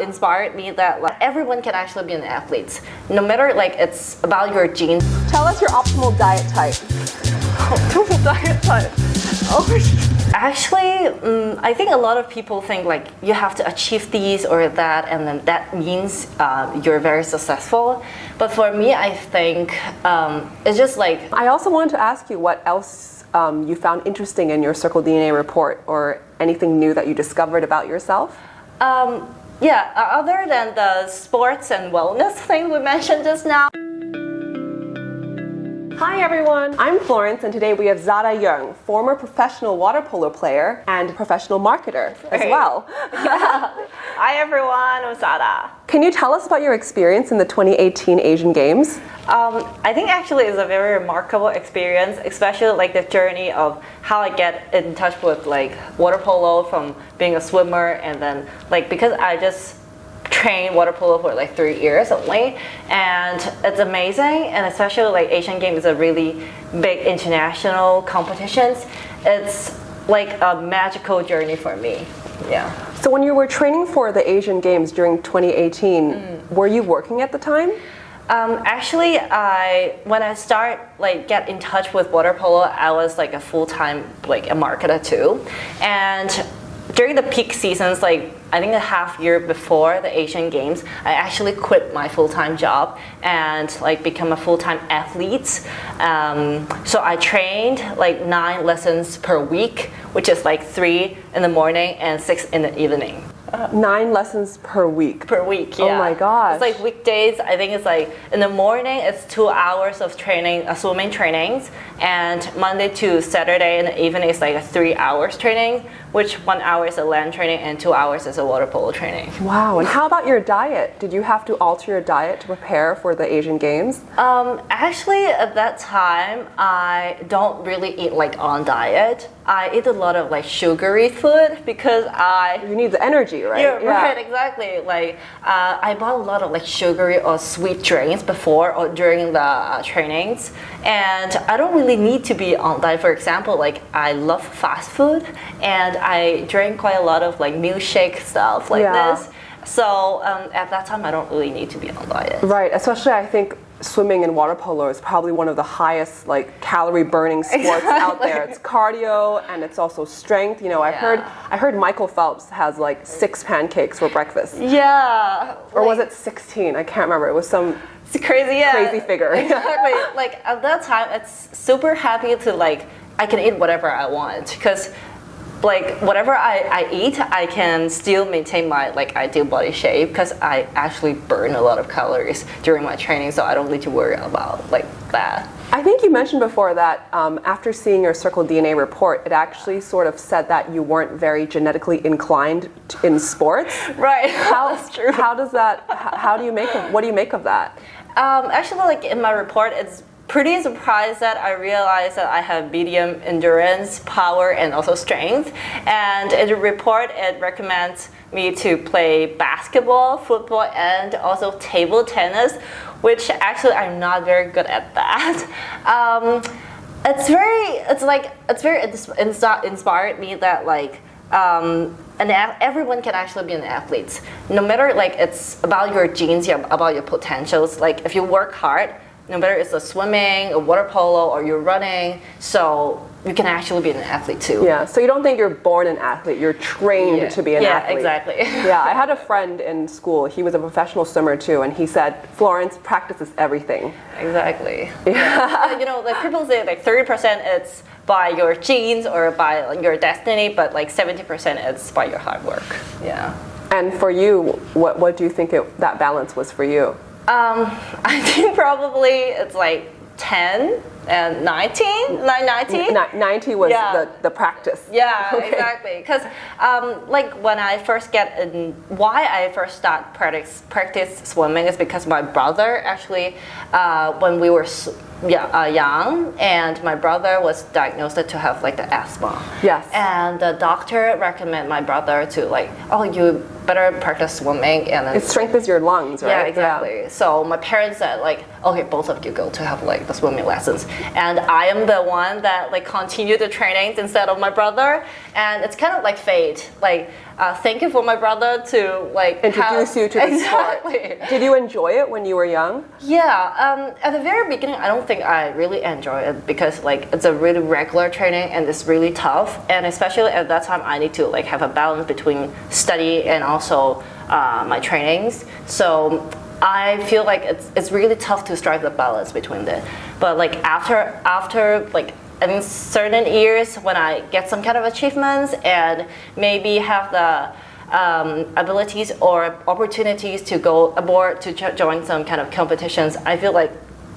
inspired me that like everyone can actually be an athlete, no matter like it's about your genes. Tell us your optimal diet type. Optimal diet type. Actually, I think a lot of people think like you have to achieve these or that, and then that means you're very successful. But for me, I think it's just like. I also wanted to ask you what else you found interesting in your CircleDNA report, or anything new that you discovered about yourself. Yeah, other than the sports and wellness thing we mentioned just now. Hi everyone, I'm Florence, and today we have Zada Yeung, former professional water polo player and professional marketer as well. Hi everyone, I'm Zada. Can you tell us about your experience in the 2018 Asian Games? I think actually it's a very remarkable experience, especially like the journey of how I get in touch with like water polo from being a swimmer, and then like because I just trained water polo for like 3 years only, and it's amazing. And especially like Asian Games is a really big international competitions. It's like a magical journey for me. Yeah. So when you were training for the Asian Games during 2018, were you working at the time? Actually, when I start like get in touch with water polo, I was like a full-time like a marketer too, and during the peak seasons, like I think a half year before the Asian Games, I actually quit my full-time job and like become a full-time athlete. So I trained like 9 lessons per week, which is like 3 in the morning and 6 in the evening. 9 lessons per week. Per week, yeah. Oh my gosh. It's like weekdays, I think it's like in the morning it's 2 hours of training, swimming trainings, and Monday to Saturday in the evening it's like a 3 hours training, which 1 hour is a land training and 2 hours is a water polo training. Wow, and how about your diet? Did you have to alter your diet to prepare for the Asian Games? Actually, at that time, I don't really eat like on diet. I eat a lot of like sugary food because You need the energy, right? Yeah, right, exactly. Like I bought a lot of like sugary or sweet drinks before or during the trainings, and I don't really need to be on diet. For example, like I love fast food, and I drink quite a lot of like milkshake stuff like this. So at that time, I don't really need to be on diet. Right, especially I think swimming and water polo is probably one of the highest like calorie burning sports out there. It's cardio and it's also strength. You know, I heard Michael Phelps has like 6 pancakes for breakfast. Yeah. Or was it 16? I can't remember. It was some crazy figure. Exactly. Like at that time, it's super happy to like I can eat whatever I want, because like whatever I eat, I can still maintain my like ideal body shape, because I actually burn a lot of calories during my training, so I don't need to worry about like that. I think you mentioned before that after seeing your CircleDNA report, it actually sort of said that you weren't very genetically inclined in sports. Right. That's true. How does that? What do you make of that? Actually, like in my report, it's pretty surprised that I realized that I have medium endurance, power, and also strength. And in the report, it recommends me to play basketball, football, and also table tennis, which actually I'm not very good at that. It's very inspired me that like and everyone can actually be an athlete, no matter like it's about your genes, about your potentials. Like if you work hard, no matter it's a swimming, a water polo, or you're running, so you can actually be an athlete too. Yeah, so you don't think you're born an athlete, you're trained to be an athlete. Yeah, exactly. Yeah, I had a friend in school, he was a professional swimmer too, and he said, Florence, practice is everything. Exactly. Yeah. You know, like people say like 30% it's by your genes or by like, your destiny, but like 70% it's by your hard work. Yeah. And for you, what do you think that balance was for you? I think probably it's like 10 and 19, like 90. 90 was the practice. Yeah, okay. Exactly. Because like when I first why I first start practice swimming is because my brother actually, when we were young, and my brother was diagnosed to have like the asthma. Yes. And the doctor recommended my brother to like, oh, you better practice swimming, and then it strengthens your lungs, right? Yeah, exactly. Yeah. So my parents said like, okay, both of you go to have like the swimming lessons, and I am the one that like continued the trainings instead of my brother, and it's kind of like fate. Like thank you for my brother to like introduce you to the exactly. sport. Did you enjoy it when you were young? Yeah, at the very beginning, I don't think I really enjoy it because like it's a really regular training and it's really tough. And especially at that time, I need to like have a balance between study and also my trainings. So I feel like it's really tough to strike the balance between them. But like after like in certain years when I get some kind of achievements and maybe have the abilities or opportunities to go aboard to join some kind of competitions, I feel like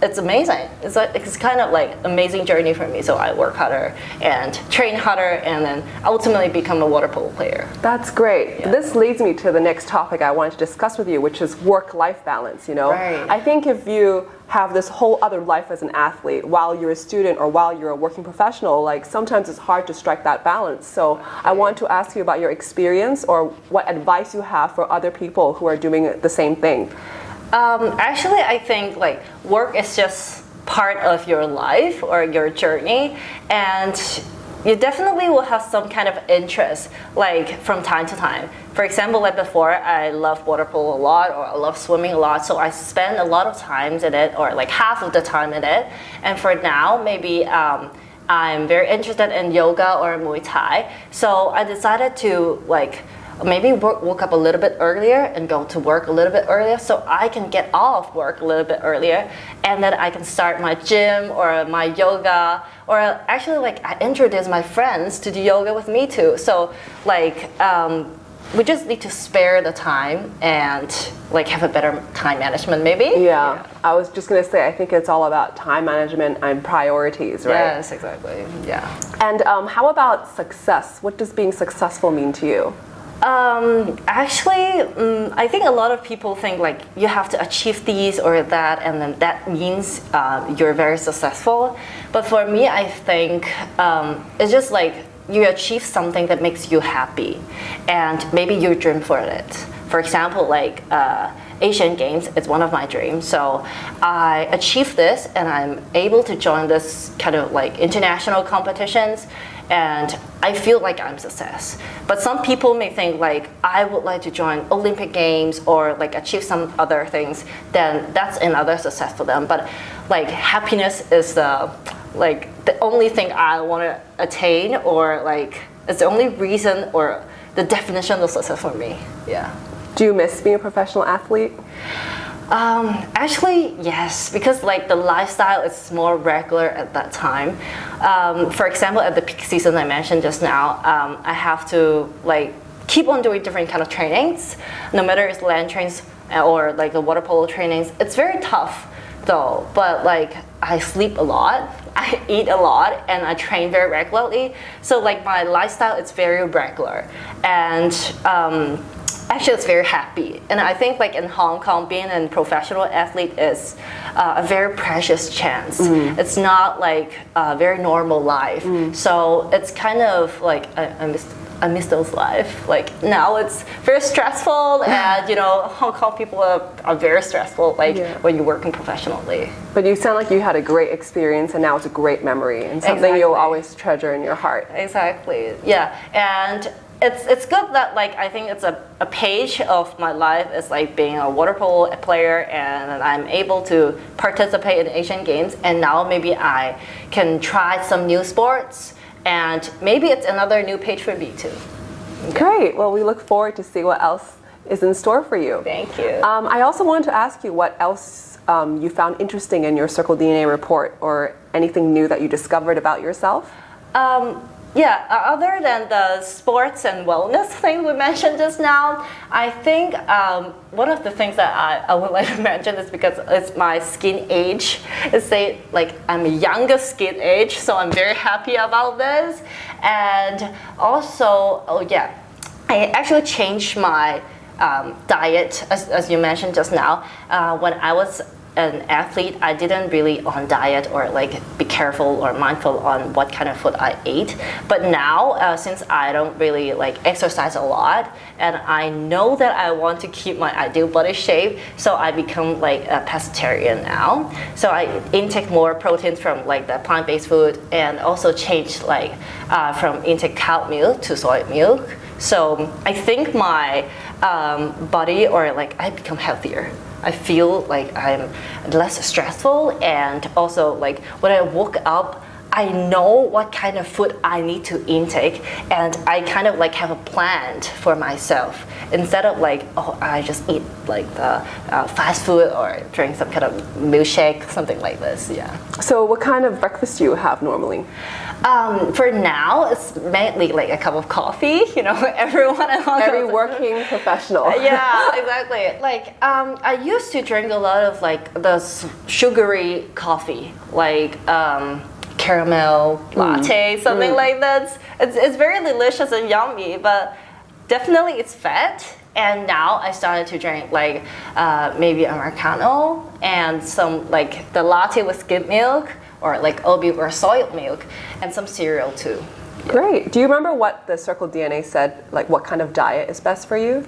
it's amazing. It's kind of like amazing journey for me. So I work harder and train harder and then ultimately become a water polo player. That's great. Yeah. This leads me to the next topic I wanted to discuss with you, which is work-life balance, you know? Right. I think if you have this whole other life as an athlete while you're a student or while you're a working professional, like sometimes it's hard to strike that balance. So I want to ask you about your experience or what advice you have for other people who are doing the same thing. Actually, I think like work is just part of your life or your journey, and you definitely will have some kind of interest like from time to time. For example, like before, I love water polo a lot or I love swimming a lot, so I spend a lot of time in it or like half of the time in it. And for now, maybe I'm very interested in yoga or Muay Thai, so I decided to like maybe woke up a little bit earlier and go to work a little bit earlier so I can get off work a little bit earlier and then I can start my gym or my yoga, or actually like I introduce my friends to do yoga with me too. So like we just need to spare the time and like have a better time management maybe. Yeah. I was just going to say, I think it's all about time management and priorities, right? Yes, exactly. Yeah. And how about success? What does being successful mean to you? Actually, I think a lot of people think like you have to achieve these or that, and then that means you're very successful. But for me, I think it's just like you achieve something that makes you happy, and maybe you dream for it. For example, like Asian Games is one of my dreams. So I achieved this, and I'm able to join this kind of like international competitions. And I feel like I'm success. But some people may think like I would like to join Olympic Games or like achieve some other things, then that's another success for them. But like happiness is the only thing I want to attain, or like it's the only reason or the definition of success for me. Yeah. Do you miss being a professional athlete? Actually, yes, because like the lifestyle is more regular at that time. For example, at the peak season I mentioned just now, I have to like keep on doing different kind of trainings, no matter it's land trains or like the water polo trainings. It's very tough though, but like I sleep a lot, I eat a lot, and I train very regularly. So like my lifestyle is very regular, and actually it's very happy. And I think like in Hong Kong, being a professional athlete is a very precious chance. It's not like a very normal life. So it's kind of like I miss those life. Like now it's very stressful, and you know Hong Kong people are very stressful like when you're working professionally. But you sound like you had a great experience, and now it's a great memory and something you'll always treasure in your heart. Exactly. Yeah. And it's good that like I think it's a page of my life is like being a water polo player, and I'm able to participate in Asian Games, and now maybe I can try some new sports, and maybe it's another new page for me too. Great. Well, we look forward to see what else is in store for you. Thank you. I also wanted to ask you what else you found interesting in your CircleDNA report, or anything new that you discovered about yourself. Yeah, other than the sports and wellness thing we mentioned just now, I think one of the things that I would like to mention is because it's my skin age. It's like I'm a younger skin age, so I'm very happy about this. And also, I actually changed my diet, as you mentioned just now. When I was an athlete, I didn't really on diet or like be careful or mindful on what kind of food I ate. But now, since I don't really like exercise a lot, and I know that I want to keep my ideal body shape, so I become like a pescatarian now. So I intake more proteins from like the plant-based food, and also change like from intake cow milk to soy milk. So I think my body, or like I become healthier. I feel like I'm less stressful, and also like when I woke up, I know what kind of food I need to intake, and I kind of like have a plan for myself instead of like, oh, I just eat like the fast food or drink some kind of milkshake, something like this. Yeah. So what kind of breakfast do you have normally? For now, it's mainly like a cup of coffee. You know, every working professional. Yeah, exactly. Like I used to drink a lot of like the sugary coffee, like caramel latte, something like that. It's very delicious and yummy, but definitely it's fat. And now I started to drink like maybe Americano and some like the latte with skim milk, or like oat milk or soy milk, and some cereal too. Great. Do you remember what the CircleDNA said, like what kind of diet is best for you?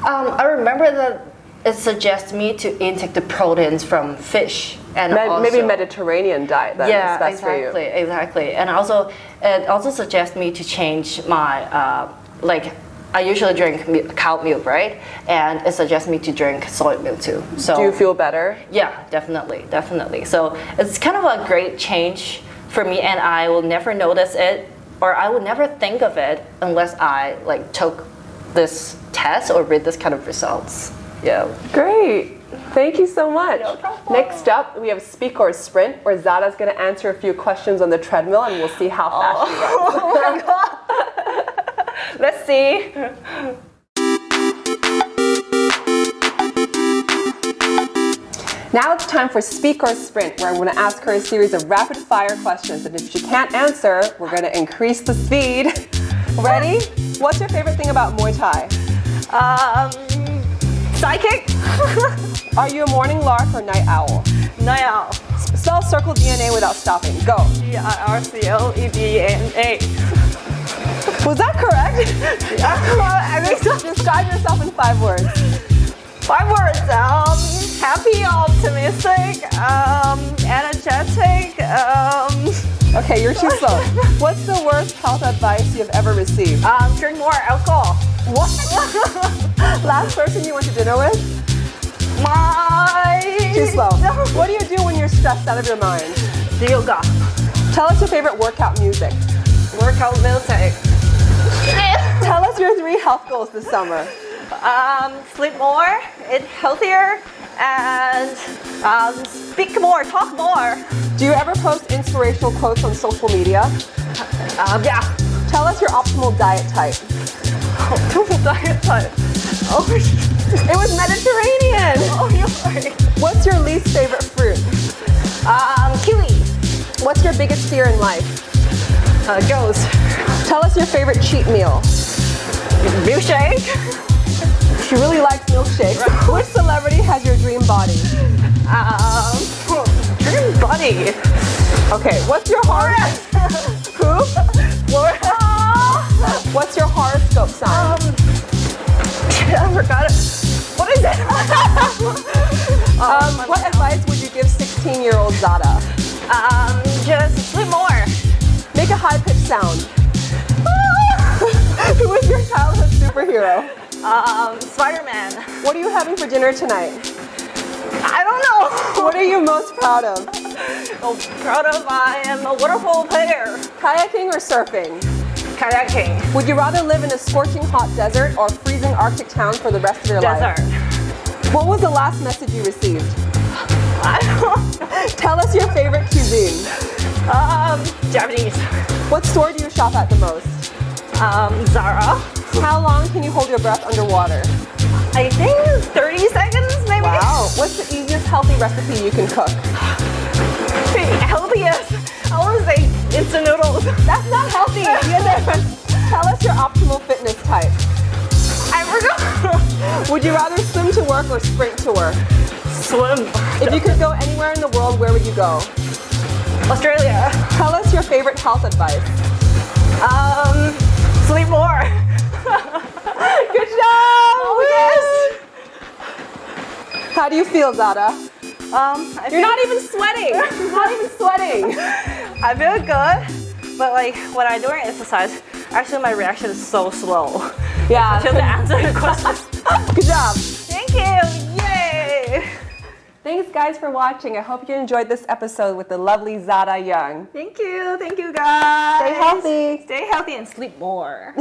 I remember that it suggests me to intake the proteins from fish and maybe Mediterranean diet that is best for you. Exactly. And also it also suggests me to change my like I usually drink cow milk, right? And it suggests me to drink soy milk too. So do you feel better? Yeah, definitely. So it's kind of a great change for me, and I will never notice it, or I would never think of it unless I like took this test or read this kind of results. Yeah. Great. Thank you so much. No problem. Next up, we have Speak or Sprint, where Zada's going to answer a few questions on the treadmill, and we'll see how fast she runs. Oh my god. Let's see. Now it's time for Speak or Sprint, where I'm going to ask her a series of rapid-fire questions, and if she can't answer, we're going to increase the speed. Ready? What's your favorite thing about Muay Thai? Psychic. Are you a morning lark or night owl? Night owl. Spell CircleDNA without stopping. Go. CircleDNA. Was that correct? I think so. Describe yourself in 5 words. 5 words. Happy, optimistic, energetic. Okay, you're too slow. What's the worst health advice you have ever received? Drink more alcohol. What? Last person you went to dinner with? Too slow. No. What do you do when you're stressed out of your mind? Yoga. Tell us your favorite workout music. Workout music. Tell us your 3 health goals this summer. Sleep more, eat healthier, and speak more, talk more. Do you ever post inspirational quotes on social media? Yeah. Tell us your optimal diet type. Optimal diet type. Oh, it was Mediterranean. Oh, you're right. What's your least favorite fruit? Kiwi. What's your biggest fear in life? Ghost. Tell us your favorite cheat meal. Milkshake. She really likes milkshakes. Right. Which celebrity has your dream body? Dream body. Okay, what's your Who? Florida. What's your horoscope sign? I forgot it. What is it? What advice would you give 16-year-old Zada? Just sleep more. Make a high-pitched sound. Who is your childhood superhero? Spider-Man. What are you having for dinner tonight? I don't know. What are you most proud of? I am a water polo player. Kayaking or surfing? Kayaking. Would you rather live in a scorching hot desert or freezing Arctic town for the rest of your life? Desert. What was the last message you received? I don't know. Tell us your favorite cuisine. Japanese. What store do you shop at the most? Zara. How long can you hold your breath underwater? I think 30 seconds, maybe. Wow. What's the easiest healthy recipe you can cook? The healthiest. I want to say instant noodles. That's not healthy. Tell us your optimal fitness type. I forgot. Would you rather swim to work or sprint to work? Swim. If you could go anywhere in the world, where would you go? Australia. Tell us your favorite health advice. Sleep more. Good job! Oh, yes. How do you feel, Zada? You're not even sweating. She's not even sweating. I feel good, but like when I do an exercise, actually my reaction is so slow. Yeah. To answer the question. Good job. Thank you. Yay. Thanks, guys, for watching. I hope you enjoyed this episode with the lovely Zada Yeung. Thank you. Thank you, guys. Stay healthy. Stay healthy and sleep more.